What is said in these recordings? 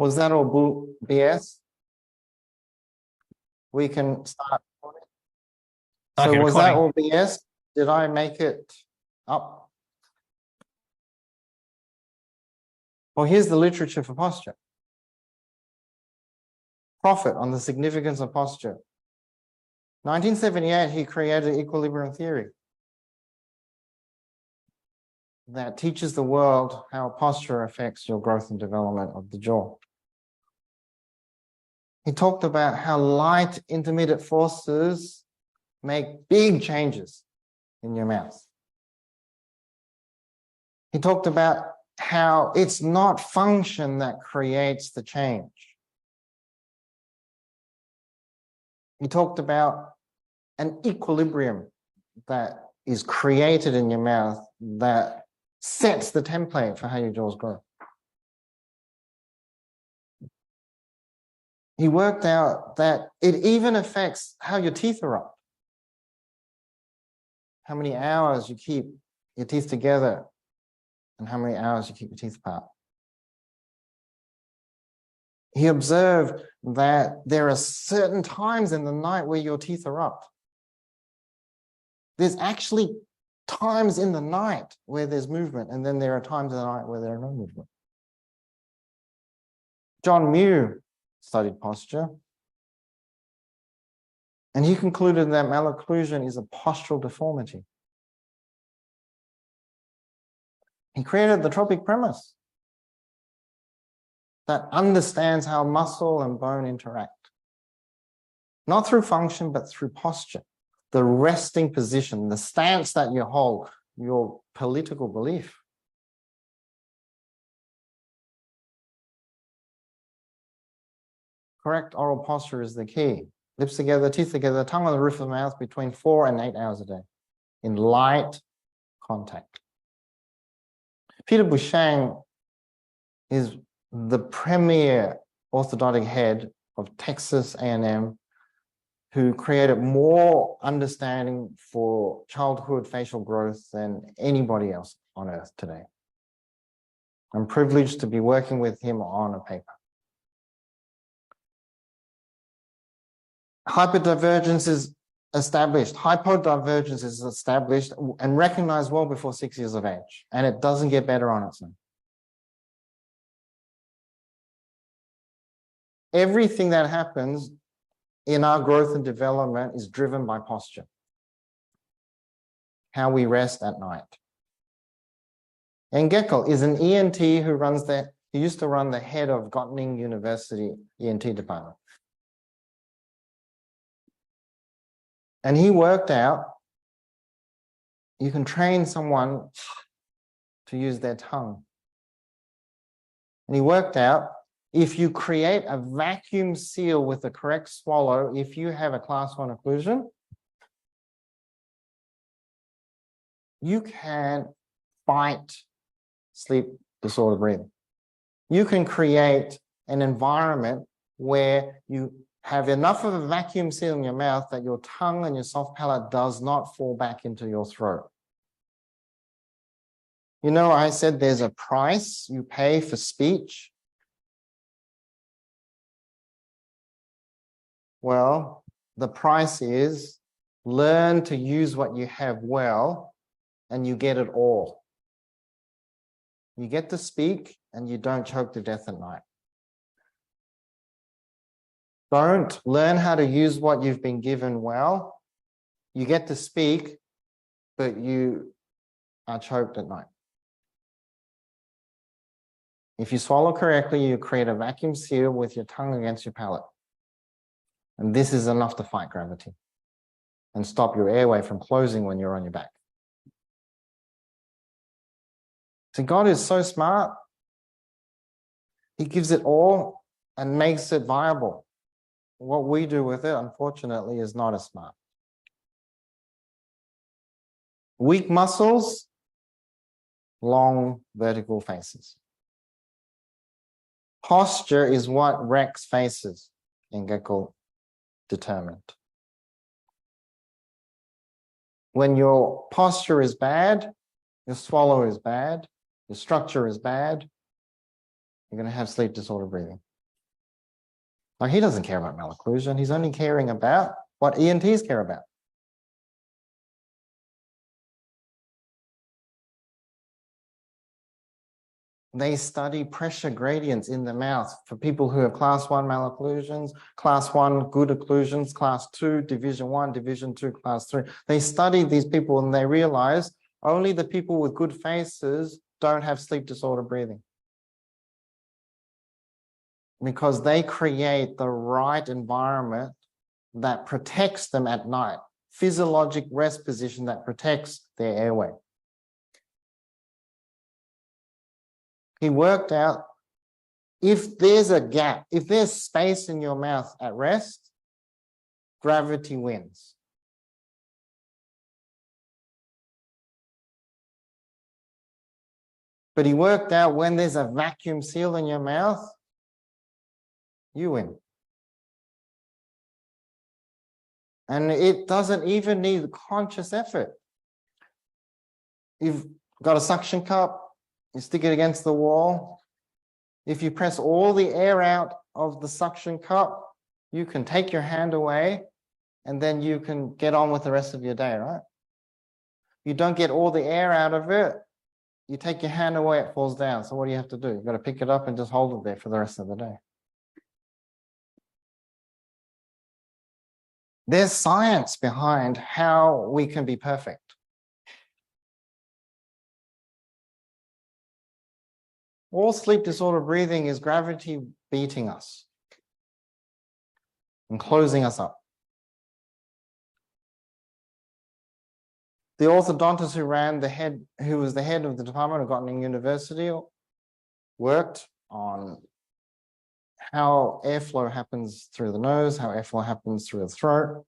Was that all BS? We can start. So was that all BS? Did I make it up? Well, here's the literature for posture. Proffit on the significance of posture. 1978, he created equilibrium theory that teaches the world how posture affects your growth and development of the jaw. He talked about how light intermediate forces make big changes in your mouth. He talked about how it's not function that creates the change. He talked about an equilibrium that is created in your mouth that sets the template for how your jaws grow. He worked out that it even affects how your teeth are up. How many hours you keep your teeth together and how many hours you keep your teeth apart. He observed that there are certain times in the night where your teeth are up. There's actually times in the night where there's movement, and then there are times in the night where there are no movement. John Mew studied posture, and he concluded that malocclusion is a postural deformity. He created the tropic premise that understands how muscle and bone interact, not through function, but through posture, the resting position, the stance that you hold, your political belief. Correct oral posture is the key. Lips together, teeth together, tongue on the roof of the mouth between 4 and 8 hours a day in light contact. Peter Buschang is the premier orthodontic head of Texas A&M, who created more understanding for childhood facial growth than anybody else on earth today. I'm privileged to be working with him on a paper. Hyperdivergence is established. Hypodivergence is established and recognized well before 6 years of age, and it doesn't get better on its own. Everything that happens in our growth and development is driven by posture. How we rest at night. And Geckel is an ENT who used to run the head of Göttingen University ENT department. And he worked out you can train someone to use their tongue. And he worked out if you create a vacuum seal with the correct swallow, if you have a class 1 occlusion, you can fight sleep disorder breathing. You can create an environment where you have enough of a vacuum seal in your mouth that your tongue and your soft palate does not fall back into your throat. You know, I said there's a price you pay for speech. Well, the price is learn to use what you have well, and you get it all. You get to speak, and you don't choke to death at night. Don't learn how to use what you've been given well. You get to speak, but you are choked at night. If you swallow correctly, you create a vacuum seal with your tongue against your palate. And this is enough to fight gravity and stop your airway from closing when you're on your back. So God is so smart. He gives it all and makes it viable. What we do with it, unfortunately, is not as smart. Weak muscles, long vertical faces. Posture is what wrecks faces, in Geckel determined. When your posture is bad, your swallow is bad, your structure is bad, you're going to have sleep disorder breathing. Like, he doesn't care about malocclusion. He's only caring about what ENTs care about. They study pressure gradients in the mouth for people who have class 1 malocclusions, class 1 good occlusions, class 2, division 1, division 2, class 3. They study these people and they realize only the people with good faces don't have sleep disorder breathing, because they create the right environment that protects them at night, physiologic rest position that protects their airway. He worked out if there's a gap, if there's space in your mouth at rest, gravity wins. But he worked out when there's a vacuum seal in your mouth, you win. And it doesn't even need conscious effort. You've got a suction cup, you stick it against the wall. If you press all the air out of the suction cup, you can take your hand away and then you can get on with the rest of your day, right? You don't get all the air out of it, you take your hand away, it falls down. So what do you have to do? You've got to pick it up and just hold it there for the rest of the day. There's science behind how we can be perfect. All sleep disorder breathing is gravity beating us and closing us up. The orthodontist who was the head of the department of Groningen University, worked on how airflow happens through the nose, how airflow happens through the throat,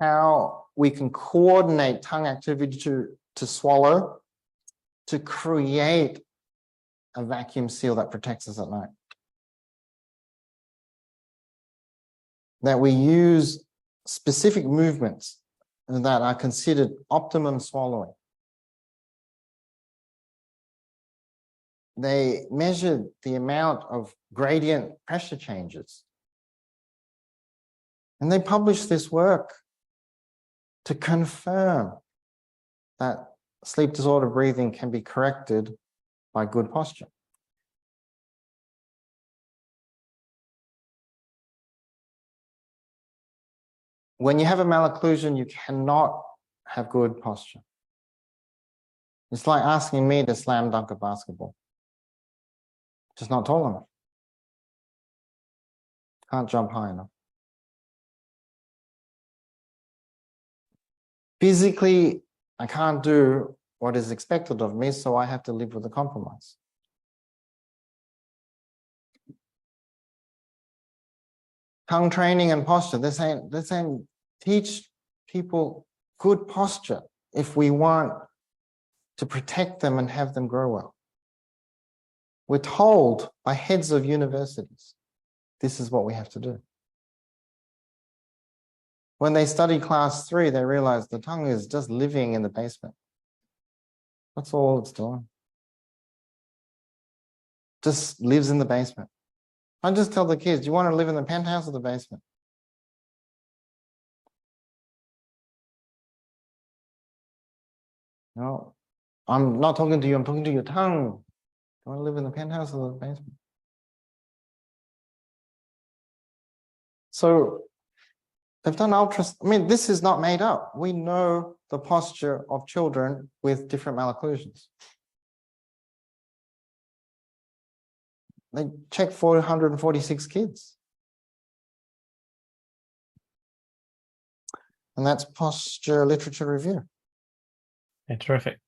how we can coordinate tongue activity to swallow, to create a vacuum seal that protects us at night. That we use specific movements that are considered optimum swallowing. They measured the amount of gradient pressure changes. And they published this work to confirm that sleep disorder breathing can be corrected by good posture. When you have a malocclusion, you cannot have good posture. It's like asking me to slam dunk a basketball. Just not tall enough. Can't jump high enough. Physically, I can't do what is expected of me, so I have to live with a compromise. Tongue training and posture. They're saying teach people good posture if we want to protect them and have them grow well. We're told by heads of universities, this is what we have to do. When they study class 3, they realize the tongue is just living in the basement. That's all it's doing. Just lives in the basement. I just tell the kids, do you want to live in the penthouse or the basement? No, I'm not talking to you, I'm talking to your tongue. Do you want to live in the penthouse or the basement? So they've done ultrasound. I mean, this is not made up. We know the posture of children with different malocclusions. They checked 446 kids. And that's posture literature review. Yeah, terrific.